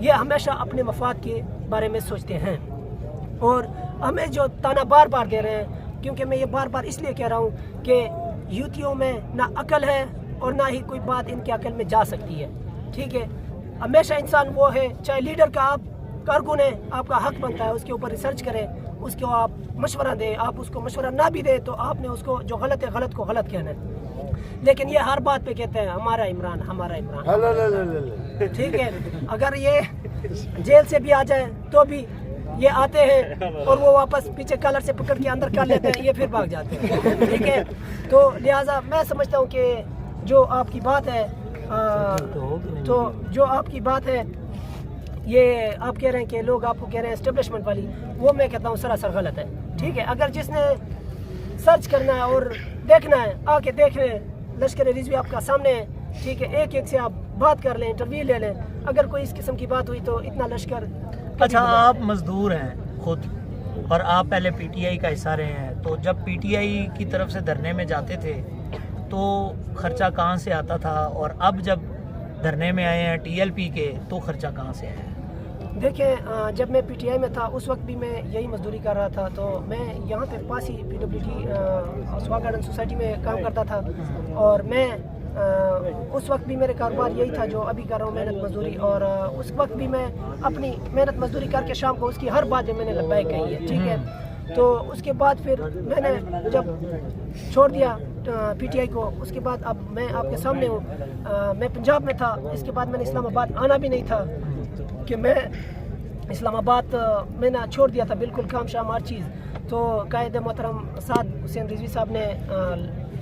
یہ ہمیشہ اپنے مفاد کے بارے میں سوچتے ہیں، اور ہمیں جو تانا بار بار دے رہے ہیں، کیونکہ میں یہ بار بار اس لیے کہہ رہا ہوں کہ یوتھیوں میں نہ عقل ہے اور نہ ہی کوئی بات ان کے عقل میں جا سکتی ہے، ٹھیک ہے۔ ہمیشہ انسان وہ ہے، چاہے لیڈر کا آپ کارکن ہے، آپ کا حق بنتا ہے اس کے اوپر ریسرچ کریں، اس کو آپ مشورہ دیں، آپ اس کو مشورہ نہ بھی دیں تو آپ نے اس کو جو غلط ہے غلط کو غلط کہنا ہے، لیکن یہ ہر بات پہ کہتے ہیں ہمارا عمران ہمارا عمران، ٹھیک ہے۔ اگر یہ جیل سے بھی آ جائیں تو بھی یہ آتے ہیں اور وہ واپس پیچھے کالر سے پکڑ کے اندر کر لیتے ہیں، یہ پھر بھاگ جاتے ہیں، ٹھیک ہے۔ تو لہٰذا میں سمجھتا ہوں کہ جو آپ کی بات ہے یہ آپ کہہ رہے ہیں کہ لوگ آپ کو کہہ رہے ہیں اسٹیبلشمنٹ والی، وہ میں کہتا ہوں سراسر غلط ہے، ٹھیک ہے۔ اگر جس نے سرچ کرنا ہے اور دیکھنا ہے آ کے دیکھ لیں، لشکر رضوی آپ کا سامنے ہے، ٹھیک ہے، ایک ایک سے آپ بات کر لیں، انٹرویو لے لیں، اگر کوئی اس قسم کی بات ہوئی تو اتنا لشکر۔ اچھا، آپ مزدور ہیں خود اور آپ پہلے پی ٹی آئی کا حصہ رہے ہیں، تو جب پی ٹی آئی کی طرف سے دھرنے میں جاتے تھے تو خرچہ کہاں سے آتا تھا، اور اب جب دھرنے میں آئے ہیں ٹی ایل پی کے تو خرچہ کہاں سے آیا ہے؟ دیکھیں، جب میں پی ٹی آئی میں تھا اس وقت بھی میں یہی مزدوری کر رہا تھا، تو میں یہاں پہ پاس ہی پی ڈبلیو ٹی سوا گارڈن سوسائٹی میں کام کرتا تھا، اور میں اس وقت بھی میرے کاروبار یہی تھا جو ابھی کر رہا ہوں، محنت مزدوری، اور اس وقت بھی میں اپنی محنت مزدوری کر کے شام کو اس کی ہر بات جو میں نے لبیک کہی ہے، ٹھیک ہے۔ تو اس کے بعد پھر میں نے جب چھوڑ دیا پی ٹی آئی کو، اس کے بعد اب میں آپ کے سامنے ہوں، میں پنجاب میں تھا، اس کے بعد میں نے اسلام آباد آنا بھی نہیں تھا کہ میں اسلام آباد میں نے چھوڑ دیا تھا بالکل کام شام ہر چیز۔ تو قائد محترم سعد حسین رضوی صاحب نے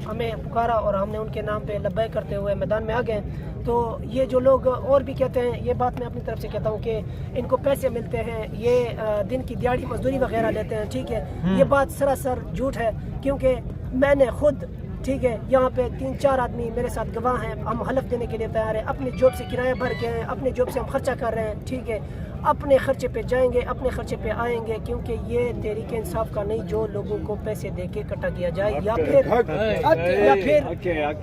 ہمیں پکارا اور ہم نے ان کے نام پہ لبیک کرتے ہوئے میدان میں آ گئے۔ تو یہ جو لوگ اور بھی کہتے ہیں، یہ بات میں اپنی طرف سے کہتا ہوں کہ ان کو پیسے ملتے ہیں، یہ دن کی دیہڑی مزدوری وغیرہ لیتے ہیں، ٹھیک ہے، یہ بات سراسر جھوٹ ہے، کیونکہ میں نے خود، ٹھیک ہے، یہاں پہ 3-4 آدمی میرے ساتھ گواہ ہیں، ہم حلف دینے کے لیے تیار ہیں، اپنے جوب سے کرایہ بھر کے ہیں، اپنے جوب سے ہم خرچہ کر رہے ہیں، ٹھیک ہے، اپنے خرچے پہ جائیں گے، اپنے خرچے پہ آئیں گے، کیونکہ یہ تحریک انصاف کا نہیں جو لوگوں کو پیسے دے کے کٹا دیا جائے،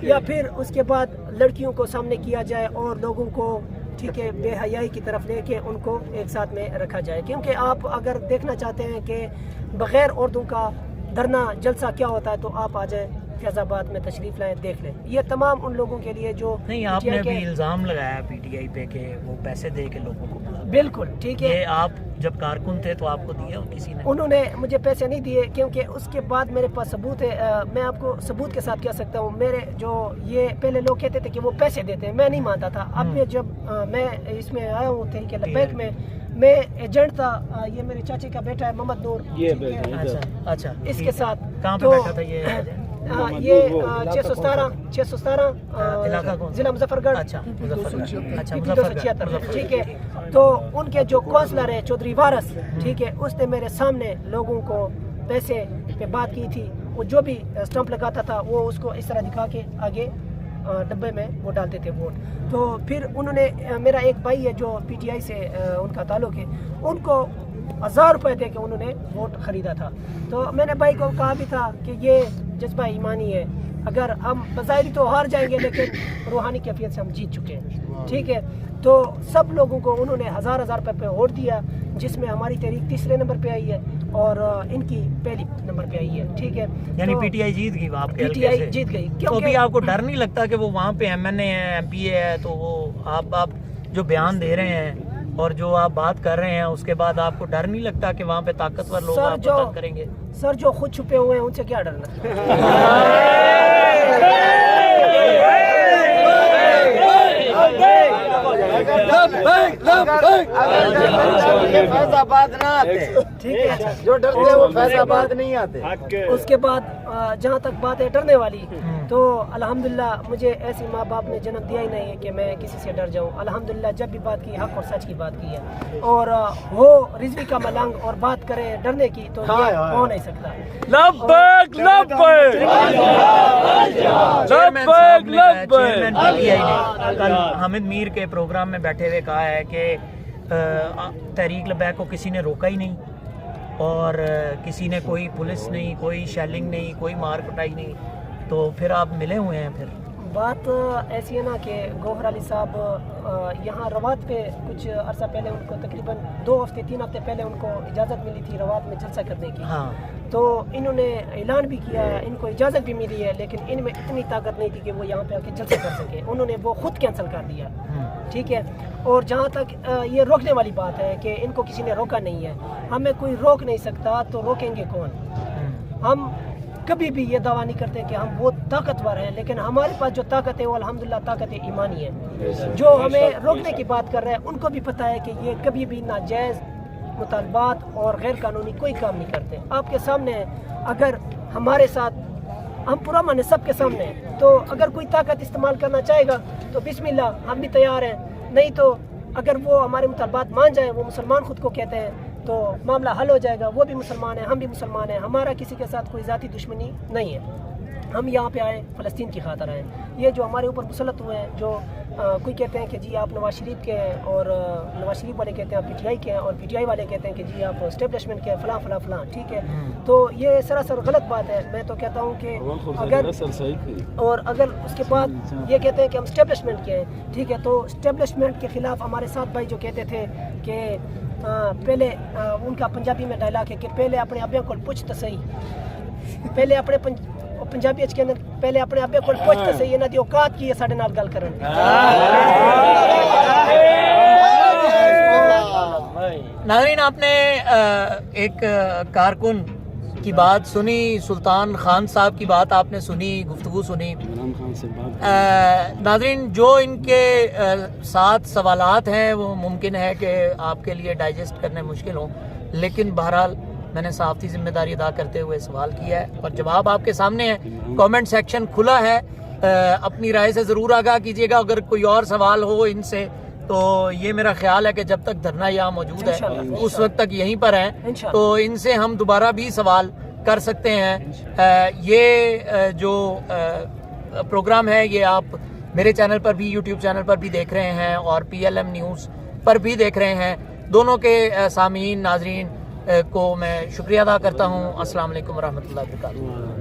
یا پھر اس کے بعد لڑکیوں کو سامنے کیا جائے اور لوگوں کو، ٹھیک ہے، بے حیائی کی طرف لے کے ان کو ایک ساتھ میں رکھا جائے۔ کیونکہ آپ اگر دیکھنا چاہتے ہیں کہ بغیر عورتوں کا دھرنا جلسہ کیا ہوتا ہے تو آپ آ جائیں فیض آباد میں، تشریف لائیں، دیکھ لیں۔ یہ تمام ان لوگوں کے لیے جو نہیں، آپ نے بھی الزام لگایا پی ٹی آئی پہ کہ وہ پیسے دے کے لوگوں کو بلا، بالکل ٹھیک ہے، یہ آپ جب کارکن تھے تو آپ کو دیے کسی نے؟ انہوں نے مجھے پیسے نہیں دیے، کیونکہ اس کے بعد میرے پاس ثبوت ہے، میں آپ کو ثبوت کے ساتھ کہہ سکتا ہوں، میرے جو یہ پہلے لوگ کہتے تھے کہ وہ پیسے دیتے ہیں، میں نہیں مانتا تھا۔ اب میں جب میں اس میں آیا ہوں تحریک لبیک میں ایجنٹ تھا، یہ میرے چاچے کا بیٹا ہے محمد نور، اچھا، اس کے ساتھ کہاں پہ بیٹھا تھا یہ؟ یہ 617 ضلع مظفر گڑھ، اچھا، ٹھیک ہے۔ تو ان کے جو کونسلر ہے چودھری وارث، ٹھیک ہے، اس نے میرے سامنے لوگوں کو پیسے پہ بات کی تھی، وہ جو بھی اسٹمپ لگاتا تھا وہ اس کو اس طرح دکھا کے آگے ڈبے میں وہ ڈالتے تھے ووٹ۔ تو پھر انہوں نے، میرا ایک بھائی ہے جو پی ٹی آئی سے ان کا تعلق ہے، ان کو 1000 روپے دے کے انہوں نے ووٹ خریدا تھا۔ تو میں نے بھائی کو کہا بھی تھا کہ یہ جذبہ ایمانی ہے، اگر ہم بظاہر تو ہار جائیں گے لیکن روحانی کیفیت سے ہم جیت چکے ہیں، ٹھیک ہے۔ تو سب لوگوں کو انہوں نے 1000 روپے پہ ووٹ دیا، جس میں ہماری تحریک تیسرے نمبر پہ آئی ہے اور ان کی پہلی نمبر پہ آئی ہے، ٹھیک ہے۔ یعنی پی ٹی آئی جیت گئی، آپ کے پی ٹی آئی جیت گئی۔ تو ابھی آپ کو ڈر نہیں لگتا کہ وہ وہاں پہ ایم این اے ہے، ایم پی اے ہے، تو وہ آپ جو بیان دے رہے ہیں اور جو آپ بات کر رہے ہیں اس کے بعد آپ کو ڈر نہیں لگتا کہ وہاں پہ طاقتور لوگ آپ کو تنگ کریں گے؟ سر، جو خود چھپے ہوئے ہیں ان سے کیا ڈرنا؟ فیض آباد نہ آتے، ٹھیک ہے، جو ڈرتے وہ فیض آباد نہیں آتے۔ اس کے بعد جہاں تک بات ہے ڈرنے والی، تو الحمدللہ مجھے ایسی ماں باپ نے جنم دیا ہی نہیں ہے کہ میں کسی سے ڈر جاؤں۔ الحمدللہ جب بھی بات کی حق اور سچ کی بات کی ہے، اور وہ رضوی کا ملنگ اور بات کرے ڈرنے کی تو یہ ہو نہیں سکتا۔ لبیک لبیک لبیک لبیک۔ چیئرمین پی ٹی آئی نے کل حامد میر کے پروگرام میں بیٹھے ہوئے کہا ہے کہ تحریک لبیک کو کسی نے روکا ہی نہیں، اور کسی نے کوئی پولیس نہیں، کوئی شیلنگ نہیں، کوئی مار کٹائی نہیں، تو پھر آپ ملے ہوئے ہیں؟ پھر بات ایسی ہے نا کہ گوہر علی صاحب یہاں روات پہ کچھ عرصہ پہلے ان کو تقریباً 2 ہفتے 3 ہفتے پہلے ان کو اجازت ملی تھی روات میں جلسہ کرنے کی. ہاں تو انہوں نے اعلان بھی کیا ہے, ان کو اجازت بھی ملی ہے, لیکن ان میں اتنی طاقت نہیں تھی کہ وہ یہاں پہ آ کے جلسہ کر سکے. انہوں نے وہ خود کینسل کر دیا. ٹھیک ہے. اور جہاں تک یہ روکنے والی بات ہے کہ ان کو کسی نے روکا نہیں ہے, ہمیں کوئی روک نہیں سکتا تو روکیں گے کون؟ ہم کبھی بھی یہ دعویٰ نہیں کرتے کہ ہم بہت طاقتور ہیں, لیکن ہمارے پاس جو طاقت ہے وہ الحمدللہ طاقت ایمانی ہے. جو ہمیں روکنے کی بات کر رہے ہیں ان کو بھی پتہ ہے کہ یہ کبھی بھی ناجائز مطالبات اور غیر قانونی کوئی کام نہیں کرتے. آپ کے سامنے ہے, اگر ہمارے ساتھ ہم پرامن ہیں سب کے سامنے ہیں, تو اگر کوئی طاقت استعمال کرنا چاہے گا تو بسم اللہ, ہم بھی تیار ہیں. نہیں تو اگر وہ ہمارے مطالبات مان جائیں, وہ مسلمان خود کو کہتے ہیں, تو معاملہ حل ہو جائے گا. وہ بھی مسلمان ہیں, ہم بھی مسلمان ہیں, ہمارا کسی کے ساتھ کوئی ذاتی دشمنی نہیں ہے. ہم یہاں پہ آئے فلسطین کی خاطر آئے. یہ جو ہمارے اوپر مسلط ہوئے ہیں, جو کوئی کہتے ہیں کہ جی آپ نواز شریف کے ہیں, اور نواز شریف والے کہتے ہیں آپ پی ٹی آئی کے ہیں, اور پی ٹی آئی والے کہتے ہیں کہ جی آپ اسٹیبلشمنٹ کے ہیں, فلاں فلاں فلاں. ٹھیک ہے, تو یہ سراسر غلط بات ہے. میں تو کہتا ہوں کہ اگر اس کے بعد یہ کہتے ہیں کہ ہم اسٹیبلشمنٹ کے ہیں, ٹھیک ہے, تو اسٹیبلشمنٹ کے خلاف ہمارے ساتھ بھائی جو کہتے تھے کہ پہلے ان کا پنجابی میں ڈائلاگ ہے کہ پہلے اپنے ابے کو پوچھ تو صحیح, پہلے اپنے پنجابی کے اندر پہلے اپنے ابے کو پوچھ تو صحیح, نہ دی اوقات کی ہے ساڈے نال گل کرن. ناظرین, آپ نے ایک کارکن کی بات سنی, سلطان خان صاحب کی بات آپ نے سنی, گفتگو سنی. ناظرین, جو ان کے 7 سوالات ہیں وہ ممکن ہے کہ آپ کے لیے ڈائجسٹ کرنے مشکل ہوں, لیکن بہرحال میں نے صحافتی ذمہ داری ادا کرتے ہوئے سوال کیا ہے اور جواب آپ کے سامنے ہے. کامنٹ سیکشن کھلا ہے, اپنی رائے سے ضرور آگاہ کیجیے گا. اگر کوئی اور سوال ہو ان سے, تو یہ میرا خیال ہے کہ جب تک دھرنا یہاں موجود ہے اس وقت تک یہیں پر ہیں, تو ان سے ہم دوبارہ بھی سوال کر سکتے ہیں. یہ جو پروگرام ہے یہ آپ میرے چینل پر بھی, یوٹیوب چینل پر بھی دیکھ رہے ہیں, اور PLM نیوز پر بھی دیکھ رہے ہیں. دونوں کے سامعین, ناظرین کو میں شکریہ ادا کرتا ہوں. السلام علیکم ورحمۃ اللہ وبرکاتہ.